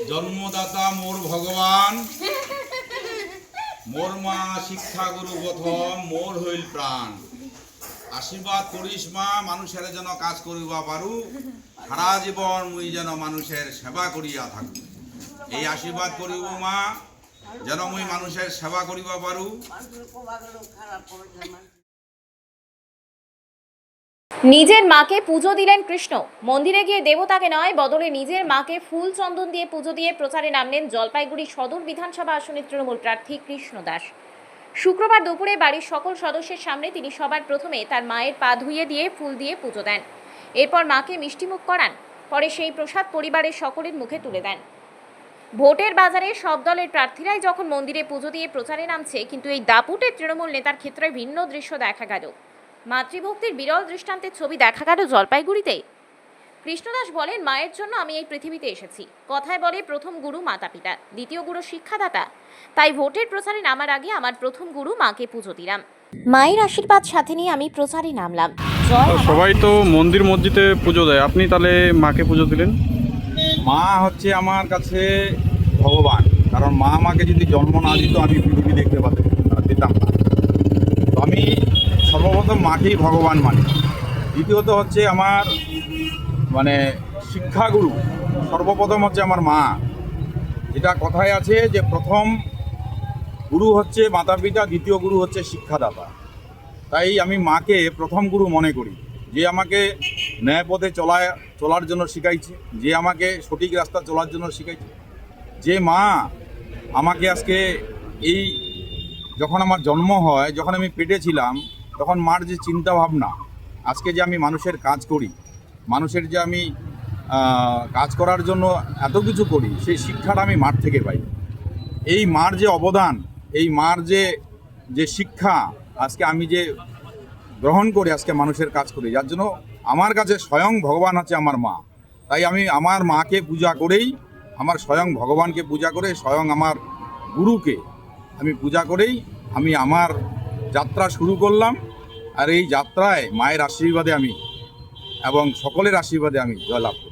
জন্মদাতা মোর ভগবান, মোর মা শিক্ষা গুরু প্রথম, মোর হইল প্রাণ। আশীর্বাদ করিস মা, মানুষের যেন কাজ করিবা পারু, সারা জীবন মুই যেন মানুষের সেবা করিয়া থাকু। এই আশীর্বাদ করিব মা, যেন মুই মানুষের সেবা করিবা পারু। নিজের মাকে পুজো দিলেন কৃষ্ণ। মন্দিরে গিয়ে দেবতাকে নয়, বদলে নিজের মাকে ফুল চন্দন দিয়ে পুজো দিয়ে প্রচারে নামলেন জলপাইগুড়ি সদর বিধানসভা আসনের তৃণমূল প্রার্থী কৃষ্ণ দাস। শুক্রবার দুপুরে বাড়ির সকল সদস্যের সামনে তিনি সবার প্রথমে তার মায়ের পা ধুইয়ে দিয়ে ফুল দিয়ে পুজো দেন। এরপর মাকে মিষ্টিমুখ করান। পরে সেই প্রসাদ পরিবারের সকলের মুখে তুলে দেন। ভোটের বাজারে সব দলের প্রার্থীরাই যখন মন্দিরে পুজো দিয়ে প্রচারে নামছে, কিন্তু এই দাপুটের তৃণমূল নেতার ক্ষেত্রে ভিন্ন দৃশ্য দেখা গেল। মাতৃভক্তির বিরল দৃষ্টান্তের ছবি দেখা গেল জলপাইগুড়িতে। কৃষ্ণদাস বলেন, মায়ের জন্য আমি এই পৃথিবীতে এসেছি। কথায় বলে প্রথম গুরু মাতা পিতা, দ্বিতীয় গুরু শিক্ষাদাতা। তাই ভোটের প্রচারে নামার আগে আমার প্রথম গুরু মাকে পুজো দিলাম। মায়ের আশীর্বাদ সাথে নিয়ে আমি প্রচারে নামলাম। সবাই তো মন্দির মসজিদে পুজো দেয়, আপনি তাহলে মাকে পুজো দিলেন? মা হচ্ছে আমার কাছে ভগবান, কারণ মা আমাকে যদি জন্ম না দিত আমি পৃথিবী দেখতে দিতাম না। তো আমি সর্বপ্রথম মাকেই ভগবান মানি। দ্বিতীয়ত হচ্ছে আমার শিক্ষাগুরু, সর্বপ্রথম হচ্ছে আমার মা। যেটা কথায় আছে যে প্রথম গুরু হচ্ছে মাতা পিতা, দ্বিতীয় গুরু হচ্ছে শিক্ষাদাতা। তাই আমি মাকে প্রথম গুরু মনে করি, যে আমাকে ন্যায় পথে চলার জন্য শিখাইছে, যে আমাকে সঠিক রাস্তা চলার জন্য শিখাইছে, যে মা আমাকে আজকে এই যখন আমার জন্ম হয়, যখন আমি পেটে ছিলাম, তখন মার যে চিন্তা ভাবনা, আজকে যে আমি মানুষের কাজ করি, মানুষের যে আমি কাজ করার জন্য এত কিছু করি, সেই শিক্ষাটা আমি মার থেকে পাই। এই মার যে অবদান, এই মার যে শিক্ষা আজকে আমি যে গ্রহণ করে আজকে মানুষের কাজ করি, যার জন্য আমার কাছে স্বয়ং ভগবান হচ্ছে আমার মা। তাই আমি আমার মাকে পূজা করেই, আমার স্বয়ং ভগবানকে পূজা করে, স্বয়ং আমার গুরুকে আমি পূজা করেই আমি আমার যাত্রা শুরু করলাম। আর এই যাত্রায় মায়ের আশীর্বাদে আমি এবং সকলের আশীর্বাদে আমি জয়লাভ করি।